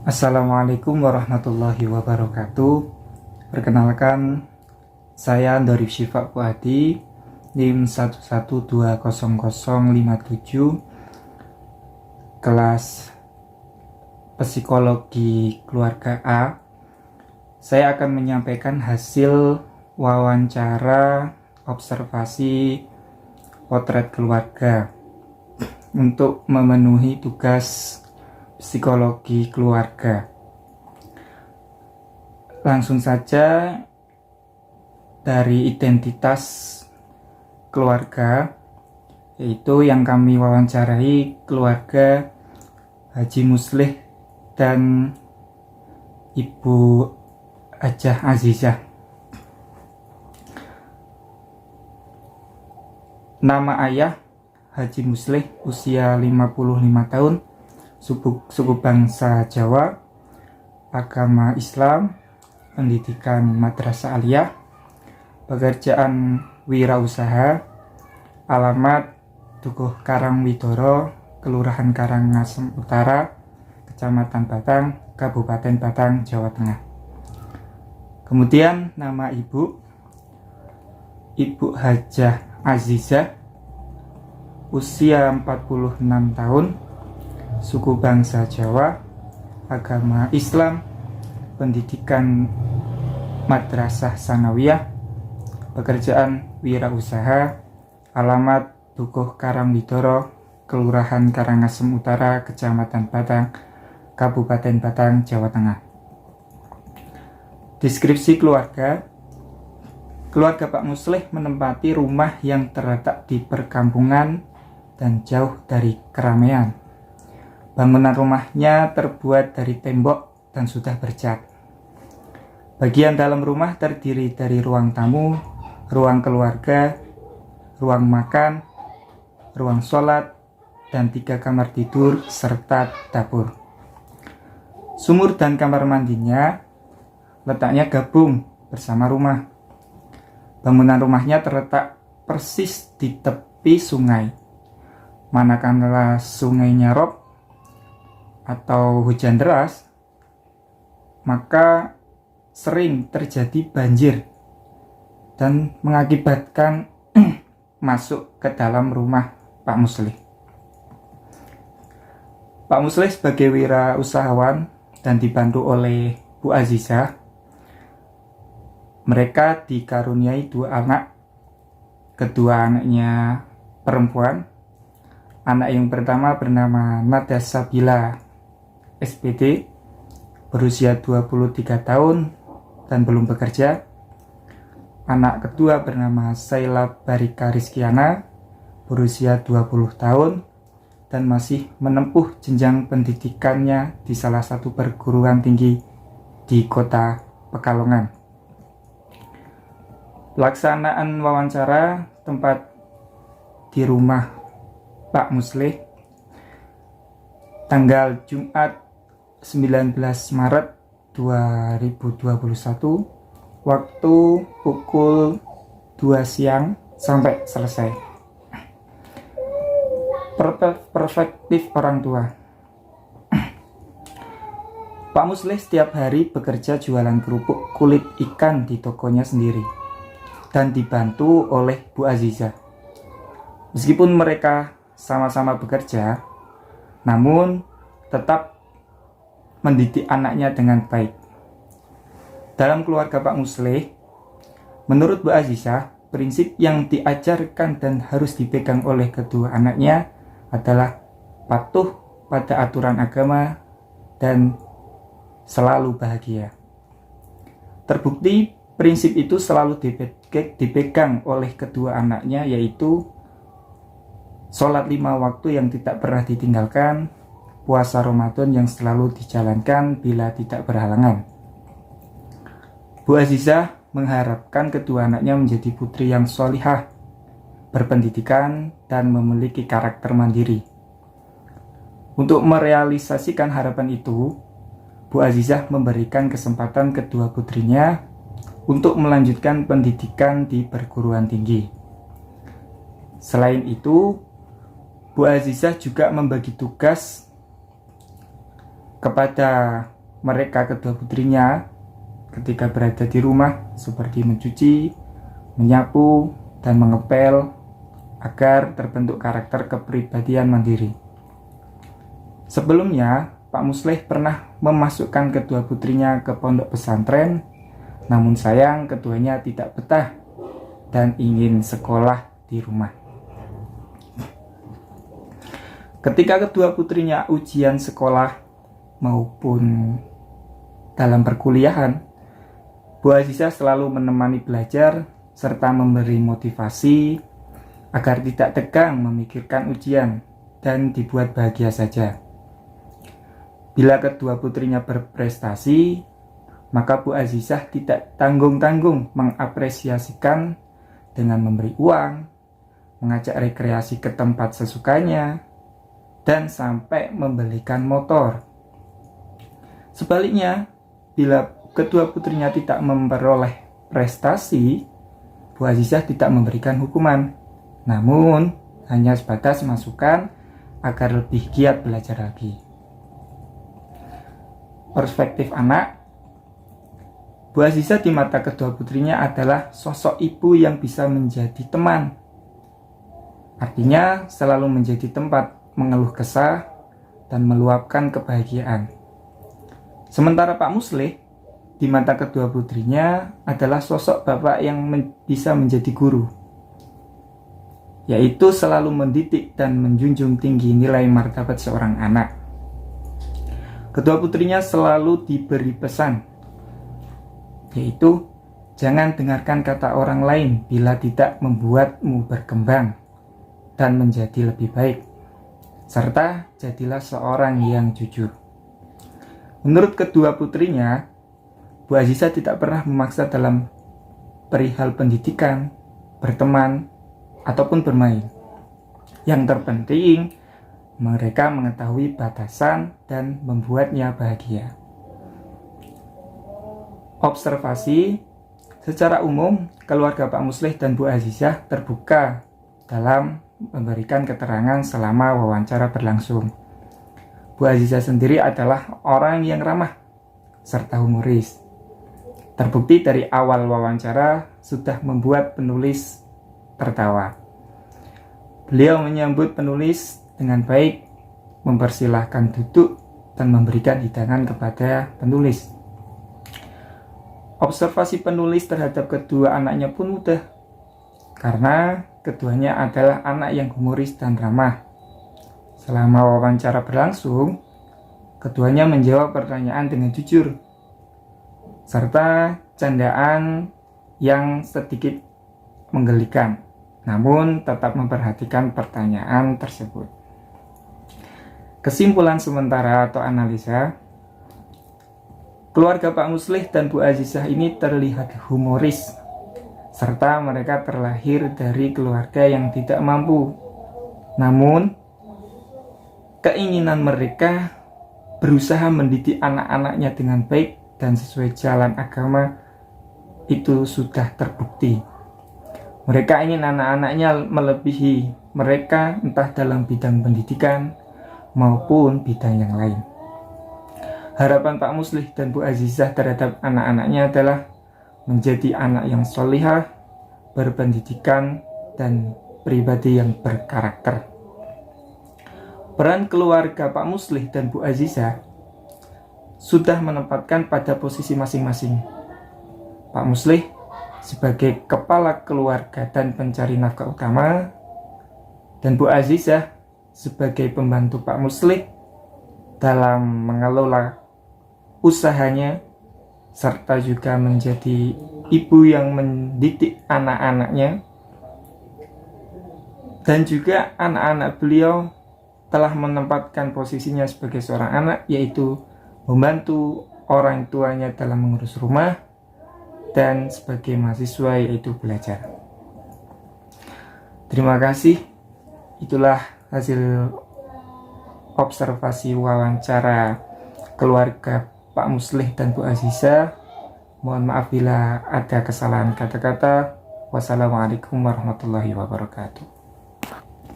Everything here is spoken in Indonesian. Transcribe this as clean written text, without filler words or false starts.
Assalamualaikum warahmatullahi wabarakatuh. Perkenalkan, saya Dorif Syifa Fuadi, NIM 1120057, kelas Psikologi Keluarga A. Saya akan menyampaikan hasil wawancara observasi potret keluarga untuk memenuhi tugas psikologi keluarga. Langsung saja dari identitas keluarga, yaitu yang kami wawancarai keluarga Haji Muslih dan Ibu Hajah Azizah. Nama ayah Haji Muslih, usia 55 tahun, suku bangsa Jawa, agama Islam, pendidikan madrasah aliyah, pekerjaan wirausaha, alamat Dukuh Karangwidoro, Kelurahan Karangasem Utara, Kecamatan Batang, Kabupaten Batang, Jawa Tengah. Kemudian nama Ibu Hajah Azizah, usia 46 tahun, suku bangsa Jawa, agama Islam, pendidikan madrasah sanawiyah, pekerjaan wirausaha, alamat Dukuh Karangwidoro, Kelurahan Karangasem Utara, Kecamatan Batang, Kabupaten Batang, Jawa Tengah. Deskripsi keluarga Pak Muslih menempati rumah yang terletak di perkampungan dan jauh dari keramaian. Bangunan rumahnya terbuat dari tembok dan sudah bercat. Bagian dalam rumah terdiri dari ruang tamu, ruang keluarga, ruang makan, ruang sholat, dan 3 kamar tidur serta dapur. Sumur dan kamar mandinya letaknya gabung bersama rumah. Bangunan rumahnya terletak persis di tepi sungai. Manakala sungainya rob atau hujan deras, maka sering terjadi banjir dan mengakibatkan masuk ke dalam rumah Pak Muslih. Pak Muslih sebagai wirausahawan dan dibantu oleh Bu Azizah, mereka dikaruniai 2 anak. Kedua anaknya perempuan. Anak yang pertama bernama Nada Sabila SPD, berusia 23 tahun dan belum bekerja. Anak kedua bernama Saila Barika Rizkiana, berusia 20 tahun dan masih menempuh jenjang pendidikannya di salah satu perguruan tinggi di kota Pekalongan. Pelaksanaan wawancara tempat di rumah Pak Muslih tanggal Jumat 19 Maret 2021, waktu pukul 2 siang sampai selesai. Perspektif orang tua. Pak Muslih setiap hari bekerja jualan kerupuk kulit ikan di tokonya sendiri dan dibantu oleh Bu Azizah. Meskipun mereka sama-sama bekerja, namun tetap mendidik anaknya dengan baik. Dalam keluarga Pak Muslih, menurut Bu Azizah, prinsip yang diajarkan dan harus dipegang oleh kedua anaknya adalah patuh pada aturan agama dan selalu bahagia. Terbukti prinsip itu selalu dipegang oleh kedua anaknya, yaitu sholat 5 waktu yang tidak pernah ditinggalkan, puasa Ramadan yang selalu dijalankan bila tidak berhalangan. Bu Azizah mengharapkan kedua anaknya menjadi putri yang sholihah, berpendidikan, dan memiliki karakter mandiri. Untuk merealisasikan harapan itu, Bu Azizah memberikan kesempatan kedua putrinya untuk melanjutkan pendidikan di perguruan tinggi. Selain itu, Bu Azizah juga membagi tugas kepada mereka kedua putrinya ketika berada di rumah seperti mencuci, menyapu, dan mengepel agar terbentuk karakter kepribadian mandiri. Sebelumnya, Pak Musleh pernah memasukkan kedua putrinya ke pondok pesantren, namun sayang keduanya tidak betah dan ingin sekolah di rumah. Ketika kedua putrinya ujian sekolah maupun dalam perkuliahan, Bu Azizah selalu menemani belajar serta memberi motivasi agar tidak tegang memikirkan ujian dan dibuat bahagia saja. Bila kedua putrinya berprestasi, maka Bu Azizah tidak tanggung-tanggung mengapresiasikan dengan memberi uang, mengajak rekreasi ke tempat sesukanya, dan sampai membelikan motor. Sebaliknya, bila kedua putrinya tidak memperoleh prestasi, Bu Azizah tidak memberikan hukuman, namun hanya sebatas masukan agar lebih giat belajar lagi. Perspektif anak, Bu Azizah di mata kedua putrinya adalah sosok ibu yang bisa menjadi teman. Artinya selalu menjadi tempat mengeluh kesah dan meluapkan kebahagiaan. Sementara Pak Musleh di mata kedua putrinya adalah sosok bapak yang bisa menjadi guru, yaitu selalu mendidik dan menjunjung tinggi nilai martabat seorang anak. Kedua putrinya selalu diberi pesan, yaitu jangan dengarkan kata orang lain bila tidak membuatmu berkembang dan menjadi lebih baik, serta jadilah seorang yang jujur. Menurut kedua putrinya, Bu Azizah tidak pernah memaksa dalam perihal pendidikan, berteman, ataupun bermain. Yang terpenting, mereka mengetahui batasan dan membuatnya bahagia. Observasi, secara umum, keluarga Pak Musleh dan Bu Azizah terbuka dalam memberikan keterangan selama wawancara berlangsung. Bu Azizah sendiri adalah orang yang ramah serta humoris. Terbukti dari awal wawancara sudah membuat penulis tertawa. Beliau menyambut penulis dengan baik, mempersilahkan duduk dan memberikan hidangan kepada penulis. Observasi penulis terhadap kedua anaknya pun mudah, karena keduanya adalah anak yang humoris dan ramah. Selama wawancara berlangsung, keduanya menjawab pertanyaan dengan jujur, serta candaan yang sedikit menggelikan, namun tetap memperhatikan pertanyaan tersebut. Kesimpulan sementara atau analisa, keluarga Pak Musleh dan Bu Azizah ini terlihat humoris, serta mereka terlahir dari keluarga yang tidak mampu. Namun, keinginan mereka berusaha mendidik anak-anaknya dengan baik dan sesuai jalan agama itu sudah terbukti. Mereka ingin anak-anaknya melebihi mereka entah dalam bidang pendidikan maupun bidang yang lain. Harapan Pak Musleh dan Bu Azizah terhadap anak-anaknya adalah menjadi anak yang solihah, berpendidikan, dan pribadi yang berkarakter. Peran keluarga Pak Musleh dan Bu Azizah sudah menempatkan pada posisi masing-masing. Pak Musleh sebagai kepala keluarga dan pencari nafkah utama, dan Bu Azizah sebagai pembantu Pak Musleh dalam mengelola usahanya, serta juga menjadi ibu yang mendidik anak-anaknya. Dan juga anak-anak beliau telah menempatkan posisinya sebagai seorang anak, yaitu membantu orang tuanya dalam mengurus rumah, dan sebagai mahasiswa yaitu belajar. Terima kasih. Itulah hasil observasi wawancara keluarga Pak Musleh dan Bu Azizah. Mohon maaf bila ada kesalahan kata-kata. Wassalamualaikum warahmatullahi wabarakatuh.